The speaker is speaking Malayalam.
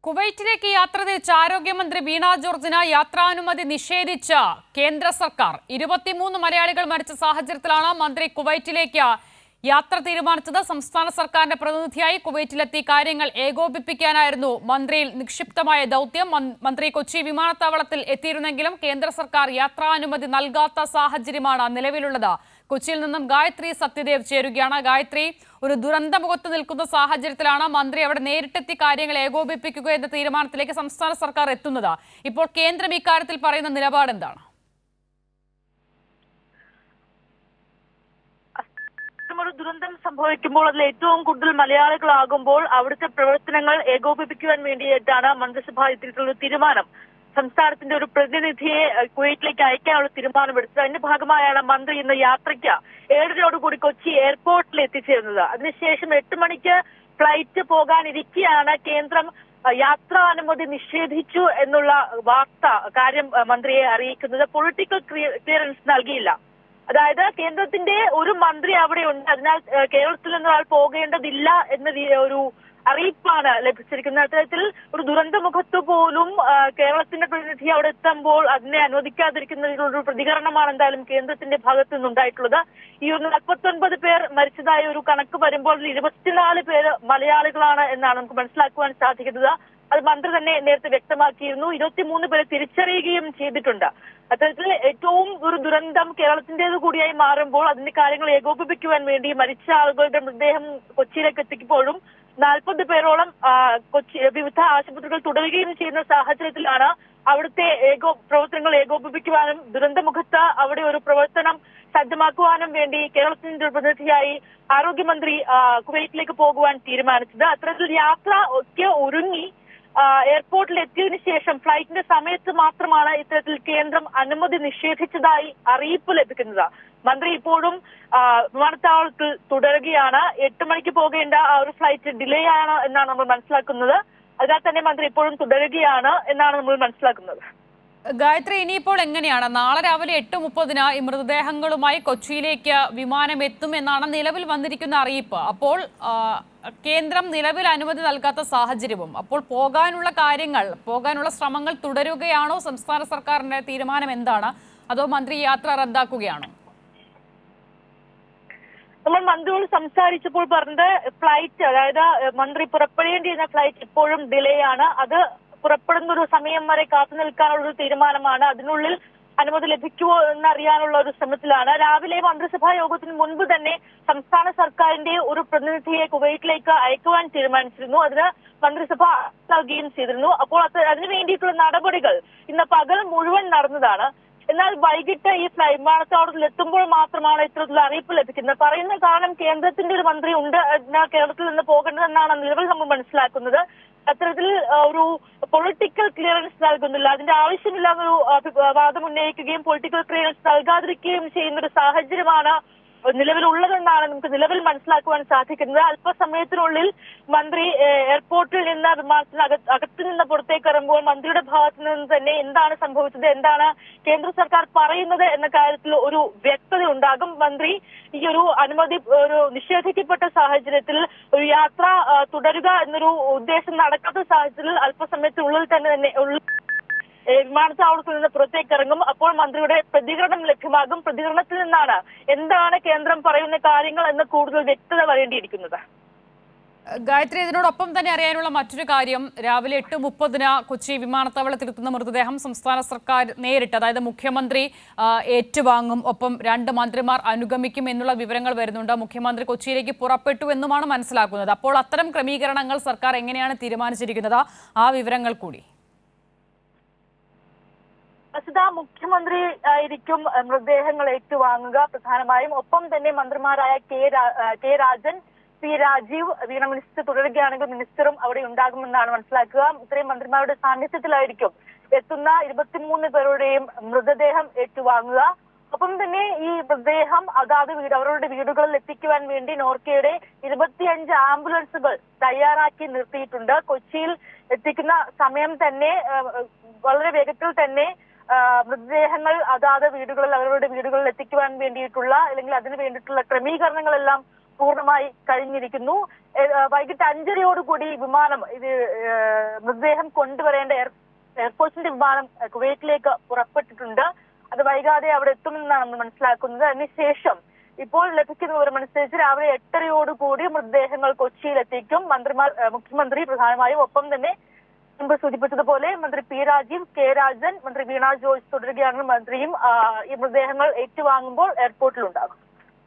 കുവൈറ്റിലേക്ക് യാത്ര തിരിച്ച ആരോഗ്യമന്ത്രി വീണ ജോർജിന് യാത്രാനുമതി നിഷേധിച്ച കേന്ദ്ര സർക്കാർ 23 മലയാളികൾ മരിച്ച സാഹചര്യത്തിലാണ് മന്ത്രി കുവൈറ്റിലേക്ക് യാത്ര തീരുമാനിച്ചത്. സംസ്ഥാന സർക്കാരിന്റെ പ്രതിനിധിയായി കുവൈറ്റിലെത്തി കാര്യങ്ങൾ ഏകോപിപ്പിക്കാനായിരുന്നു മന്ത്രിയിൽ നിക്ഷിപ്തമായ ദൗത്യം. മന്ത്രി കൊച്ചി വിമാനത്താവളത്തിൽ എത്തിയിരുന്നെങ്കിലും കേന്ദ്ര സർക്കാർ യാത്രാനുമതി നൽകാത്ത സാഹചര്യമാണ് നിലവിലുള്ളത്. കൊച്ചിയിൽ നിന്നും ഗായത്രി സത്യദേവ് ചേരുകയാണ്. ഗായത്രി, ഒരു ദുരന്തമുഖത്ത് നിൽക്കുന്ന സാഹചര്യത്തിലാണ് മന്ത്രി അവിടെ നേരിട്ടെത്തി കാര്യങ്ങൾ ഏകോപിപ്പിക്കുക എന്ന തീരുമാനത്തിലേക്ക് സംസ്ഥാന സർക്കാർ എത്തുന്നത്. ഇപ്പോൾ കേന്ദ്രം ഇക്കാര്യത്തിൽ പറയുന്ന നിലപാട് എന്താണ്? ഒരു ദുരന്തം സംഭവിക്കുമ്പോൾ അതിൽ ഏറ്റവും കൂടുതൽ മലയാളികളാകുമ്പോൾ അവിടുത്തെ പ്രവർത്തനങ്ങൾ ഏകോപിപ്പിക്കുവാൻ വേണ്ടിയിട്ടാണ് മന്ത്രിസഭ എത്തിയിട്ടുള്ള തീരുമാനം. സംസ്ഥാനത്തിന്റെ ഒരു പ്രതിനിധിയെ കുവൈറ്റിലേക്ക് അയക്കാനുള്ള തീരുമാനമെടുത്തത്. അതിന്റെ ഭാഗമായാണ് മന്ത്രി ഇന്ന് യാത്രയ്ക്ക് 7:30 കൊച്ചി എയർപോർട്ടിൽ എത്തിച്ചേരുന്നത്. അതിനുശേഷം 8 മണിക്ക് ഫ്ലൈറ്റ് പോകാനിരിക്കെയാണ് കേന്ദ്രം യാത്രാനുമതി നിഷേധിച്ചു എന്നുള്ള കാര്യം മന്ത്രിയെ അറിയിക്കുന്നത്. പൊളിറ്റിക്കൽ ക്ലിയറൻസ് നൽകിയില്ല. അതായത് കേന്ദ്രത്തിന്റെ ഒരു മന്ത്രി അവിടെയുണ്ട്, അതിനാൽ കേരളത്തിൽ നിന്നൊരാൾ പോകേണ്ടതില്ല എന്ന ഒരു അറിയിപ്പാണ് ലഭിച്ചിരിക്കുന്നത്. അത്തരത്തിൽ ഒരു ദുരന്തമുഖത്ത് പോലും കേരളത്തിന്റെ പ്രതിനിധി അവിടെ എത്തുമ്പോൾ അതിനെ അനുവദിക്കാതിരിക്കുന്നതിനുള്ള ഒരു പ്രതികരണമാണ് എന്തായാലും കേന്ദ്രത്തിന്റെ ഭാഗത്തു നിന്നുണ്ടായിട്ടുള്ളത്. ഈ ഒരു 49 പേർ മരിച്ചതായ ഒരു കണക്ക് വരുമ്പോൾ 24 പേര് മലയാളികളാണ് എന്നാണ് നമുക്ക് മനസ്സിലാക്കുവാൻ സാധിക്കുന്നത്. അത് മന്ത്രി തന്നെ നേരത്തെ വ്യക്തമാക്കിയിരുന്നു. 23 പേരെ തിരിച്ചറിയുകയും ചെയ്തിട്ടുണ്ട്. അത്തരത്തിൽ ഏറ്റവും ഒരു ദുരന്തം കേരളത്തിന്റേത് കൂടിയായി മാറുമ്പോൾ അതിന്റെ കാര്യങ്ങൾ ഏകോപിപ്പിക്കുവാൻ വേണ്ടി മരിച്ച ആളുകളുടെ മൃതദേഹം കൊച്ചിയിലേക്ക് എത്തിക്കുമ്പോഴും 40 പേരോളം കൊച്ചി വിവിധ ആശുപത്രികൾ തുടരുകയും ചെയ്യുന്ന സാഹചര്യത്തിലാണ് അവിടുത്തെ പ്രവർത്തനങ്ങൾ ഏകോപിപ്പിക്കുവാനും ദുരന്തമുഖത്ത് അവിടെ ഒരു പ്രവർത്തനം സജ്ജമാക്കുവാനും വേണ്ടി കേരളത്തിന്റെ പ്രതിനിധിയായി ആരോഗ്യമന്ത്രി കുവൈറ്റിലേക്ക് പോകുവാൻ തീരുമാനിച്ചത്. അത്തരത്തിൽ യാത്ര ഒക്കെ ഒരുങ്ങി എയർപോർട്ടിൽ എത്തിയതിനു ശേഷം ഫ്ലൈറ്റിന്റെ സമയത്ത് മാത്രമാണ് ഇത്തരത്തിൽ കേന്ദ്രം അനുമതി നിഷേധിച്ചതായി അറിയിപ്പ് ലഭിക്കുന്നത്. മന്ത്രി ഇപ്പോഴും വിമാനത്താവളത്തിൽ തുടരുകയാണ്. 8 മണിക്ക് പോകേണ്ട ആ ഒരു ഫ്ലൈറ്റ് ഡിലേ ആണ് എന്നാണ് നമ്മൾ മനസ്സിലാക്കുന്നത്. അതിനാൽ തന്നെ മന്ത്രി ഇപ്പോഴും തുടരുകയാണ് എന്നാണ് നമ്മൾ മനസ്സിലാക്കുന്നത്. ഗായത്രി, ഇനിയിപ്പോൾ എങ്ങനെയാണ്? നാളെ രാവിലെ 8:30 ഈ മൃതദേഹങ്ങളുമായി കൊച്ചിയിലേക്ക് വിമാനം എത്തും എന്നാണ് നിലവിൽ വന്നിരിക്കുന്ന അറിയിപ്പ്. അപ്പോൾ കേന്ദ്രം നിലവിൽ അനുമതി നൽകാത്ത സാഹചര്യവും, അപ്പോൾ പോകാനുള്ള ശ്രമങ്ങൾ തുടരുകയാണോ? സംസ്ഥാന സർക്കാരിന്റെ തീരുമാനം എന്താണ്? അതോ മന്ത്രി യാത്ര റദ്ദാക്കുകയാണോ? നമ്മൾ മന്ത്രിയോട് സംസാരിച്ചപ്പോൾ പറഞ്ഞത് ഫ്ലൈറ്റ്, അതായത് മന്ത്രി പുറപ്പെടേണ്ടിയിരുന്ന ഫ്ലൈറ്റ് ഇപ്പോഴും ഡിലേ ആണ്. അത് പുറപ്പെടുന്ന ഒരു സമയം വരെ കാത്തു നിൽക്കാനുള്ള ഒരു തീരുമാനമാണ്. അതിനുള്ളിൽ അനുമതി ലഭിക്കുമോ എന്നറിയാനുള്ള ഒരു ശ്രമത്തിലാണ്. രാവിലെ മന്ത്രിസഭാ യോഗത്തിന് മുൻപ് തന്നെ സംസ്ഥാന സർക്കാരിന്റെ ഒരു പ്രതിനിധിയെ കുവൈറ്റിലേക്ക് അയക്കുവാൻ തീരുമാനിച്ചിരുന്നു. അതിന് മന്ത്രിസഭ നൽകുകയും ചെയ്തിരുന്നു. അപ്പോൾ അതിനു വേണ്ടിയിട്ടുള്ള നടപടികൾ ഇന്ന് പകൽ മുഴുവൻ നടന്നതാണ്. എന്നാൽ വൈകിട്ട് ഈ വിമാനത്താവളത്തിൽ എത്തുമ്പോൾ മാത്രമാണ് ഇത്തരത്തിലുള്ള അറിയിപ്പ് ലഭിക്കുന്നത്. പറയുന്ന കാരണം കേന്ദ്രത്തിന്റെ ഒരു മന്ത്രി ഉണ്ട്, എന്നാൽ കേരളത്തിൽ നിന്ന് പോകേണ്ടതെന്നാണ് നിലവിൽ നമ്മൾ മനസ്സിലാക്കുന്നത്. അത്തരത്തിൽ ഒരു പൊളിറ്റിക്കൽ ക്ലിയറൻസ് നൽകുന്നില്ല, അതിന്റെ ആവശ്യമില്ലാന്നൊരു വാദം ഉന്നയിക്കുകയും പൊളിറ്റിക്കൽ ക്ലിയറൻസ് നൽകാതിരിക്കുകയും ചെയ്യുന്ന ഒരു സാഹചര്യമാണ് നിലവിലുള്ളതെന്നാണ് നമുക്ക് നിലവിൽ മനസ്സിലാക്കുവാൻ സാധിക്കുന്നത്. അല്പസമയത്തിനുള്ളിൽ മന്ത്രി എയർപോർട്ടിൽ നിന്ന് വിമാനത്തിനകത്ത് നിന്ന് പുറത്തേക്ക് ഇറങ്ങുമ്പോൾ മന്ത്രിയുടെ ഭാഗത്ത് നിന്ന് തന്നെ എന്താണ് സംഭവിച്ചത്, എന്താണ് കേന്ദ്ര സർക്കാർ പറയുന്നത് എന്ന കാര്യത്തിൽ ഒരു വ്യക്തത ഉണ്ടാകും. മന്ത്രി ഈ ഒരു അനുമതി നിഷേധിക്കപ്പെട്ട സാഹചര്യത്തിൽ ഒരു യാത്ര തുടരുക എന്നൊരു ഉദ്ദേശം നടക്കാത്ത സാഹചര്യത്തിൽ അല്പസമയത്തിനുള്ളിൽ തന്നെ വിമാനത്താവളത്തിൽ നിന്ന് പുറത്തേക്ക് ഇറങ്ങും. അപ്പോൾ മന്ത്രിയുടെ പ്രതികരണം ലഭ്യമാകും. പ്രതികരണത്തിൽ നിന്നാണ് എന്താണ് കേന്ദ്രം പറയുന്ന കാര്യങ്ങൾ എന്ന് കൂടുതൽ വ്യക്തത വരേണ്ടിയിരിക്കുന്നത്. ഗായത്രി, ഇതിനോടൊപ്പം തന്നെ അറിയാനുള്ള മറ്റൊരു കാര്യം, രാവിലെ 8:30 കൊച്ചി വിമാനത്താവളത്തിലെത്തുന്ന മൃതദേഹം സംസ്ഥാന സർക്കാർ നേരിട്ട്, അതായത് മുഖ്യമന്ത്രി ഏറ്റുവാങ്ങും, ഒപ്പം 2 മന്ത്രിമാർ അനുഗമിക്കും എന്നുള്ള വിവരങ്ങൾ വരുന്നുണ്ട്. മുഖ്യമന്ത്രി കൊച്ചിയിലേക്ക് പുറപ്പെട്ടു എന്നുമാണ് മനസ്സിലാക്കുന്നത്. അപ്പോൾ അത്തരം ക്രമീകരണങ്ങൾ സർക്കാർ എങ്ങനെയാണ് തീരുമാനിച്ചിരിക്കുന്നത്? ആ വിവരങ്ങൾ കൂടി. മുഖ്യമന്ത്രി ആയിരിക്കും മൃതദേഹങ്ങൾ ഏറ്റുവാങ്ങുക പ്രധാനമായും. ഒപ്പം തന്നെ മന്ത്രിമാരായ കെ രാജൻ, പി രാജീവ്, വീണ മിനിസ്റ്റർ തുടരുകയാണെങ്കിൽ മിനിസ്റ്ററും അവിടെ ഉണ്ടാകുമെന്നാണ് മനസ്സിലാക്കുക. ഇത്രയും മന്ത്രിമാരുടെ സാന്നിധ്യത്തിലായിരിക്കും എത്തുന്ന 23 പേരുടെയും മൃതദേഹം ഏറ്റുവാങ്ങുക. ഒപ്പം തന്നെ ഈ മൃതദേഹം അവരുടെ വീടുകളിൽ എത്തിക്കുവാൻ വേണ്ടി നോർക്കയുടെ 25 ആംബുലൻസുകൾ തയ്യാറാക്കി നിർത്തിയിട്ടുണ്ട്. കൊച്ചിയിൽ എത്തിക്കുന്ന സമയം തന്നെ വളരെ വേഗത്തിൽ തന്നെ മൃതദേഹങ്ങൾ അവരുടെ വീടുകളിൽ എത്തിക്കുവാൻ വേണ്ടിയിട്ടുള്ള അല്ലെങ്കിൽ അതിനു വേണ്ടിയിട്ടുള്ള ക്രമീകരണങ്ങളെല്ലാം പൂർണ്ണമായി കഴിഞ്ഞിരിക്കുന്നു. വൈകിട്ട് 5:30യോടുകൂടി വിമാനം മൃതദേഹം കൊണ്ടുവരേണ്ട എയർഫോഴ്സിന്റെ വിമാനം കുവൈറ്റിലേക്ക് പുറപ്പെട്ടിട്ടുണ്ട്. അത് വൈകാതെ അവിടെ എത്തുമെന്നാണ് നമ്മൾ മനസ്സിലാക്കുന്നത്. അതിനുശേഷം ഇപ്പോൾ ലഭിക്കുന്ന വിവരമനുസരിച്ച് രാവിലെ 8:30യോടുകൂടി മൃതദേഹങ്ങൾ കൊച്ചിയിലെത്തിക്കും. മുഖ്യമന്ത്രി പ്രധാനമായും, ഒപ്പം തന്നെ മുമ്പ് സൂചിപ്പിച്ചതുപോലെ മന്ത്രി പി രാജീവ്, കെ രാജൻ, മന്ത്രി വീണ ജോർജ് തുടരുകയാണ്. മന്ത്രിയും ഈ മൃതദേഹങ്ങൾ ഏറ്റുവാങ്ങുമ്പോൾ എയർപോർട്ടിലുണ്ടാകും.